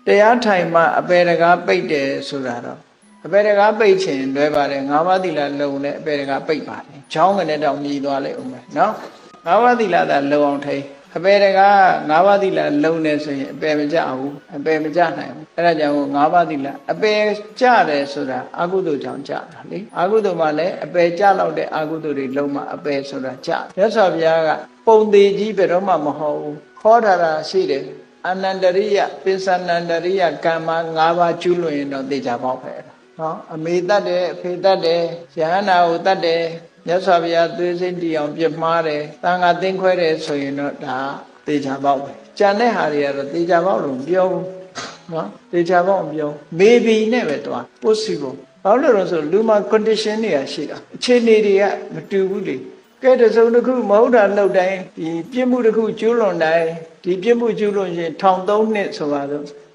တရားထိုင်မှအပေတကားပိတ်တယ်ဆိုတာတော့အပေတကားပိတ်ခြင်းလွယ်ပါတယ်၅ပါးသီလလုံးနဲ့အပေတကားပိတ်ပါတယ်ချောင်းကနေတောင်မြည်သွားလိုက်ဦးမယ်နော်၅ပါးသီလသာလုံအောင်ထိအပေတကား၅ပါးသီလလုံးနေဆိုရင်အပေမကြဘူးအပေမကြနိုင်ဘူးအဲ့ဒါကြောင့်၅ပါးသီလအပေကြတယ်ဆိုတာအကုသိုလ်ကြောင့်ကြတာလေအကုသိုလ်မှလည်းအပေကြလောက်တဲ့အကုသိုလ်တွေလုံးမှအပေဆိုတာကြမြတ်စွာဘုရားကပုံသေးကြီးဘယ်တော့မှမဟုတ်ဘူးခေါ်ထားတာရှိတယ်အနန္တရိယပိဿနန္တရိယကမ္မ၅ပါးကျူးလွန်ရင်တော့သိကြပေါက်ပဲနော်အမေတတ်တယ်အဖေတတ်တယ်ယဟန္တာကိုတတ်တယ်မြတ်စွာဘုရားသွေးစိတ်တီအောင်ပြမှားတယ်တန်ခါသိမ်းခွဲတယ်ဆိုရင်တော့ဒါသိကြပေါက်ပဲကြံတဲ့ဟာတွေကတော့သိကြပေါက်လို့ပြောဘူးနော်သိကြပေါက်မပြော maybe နဲ့ပဲတော့ possible ဘာလို့လဲဆိုလူမှာ condition တွေကရှိတာအခြေအနေတွေကမတူဘူးလေကဲတစုံတစ်ခုမဟုတ်တာလောက်တိုင်းဒီပြစ်မှုတစ်ခုကျူးလွန်တိုင်းဒီပြစ်မှုကျူးလွန်ရင်13နှစ်ဆိုပါတော့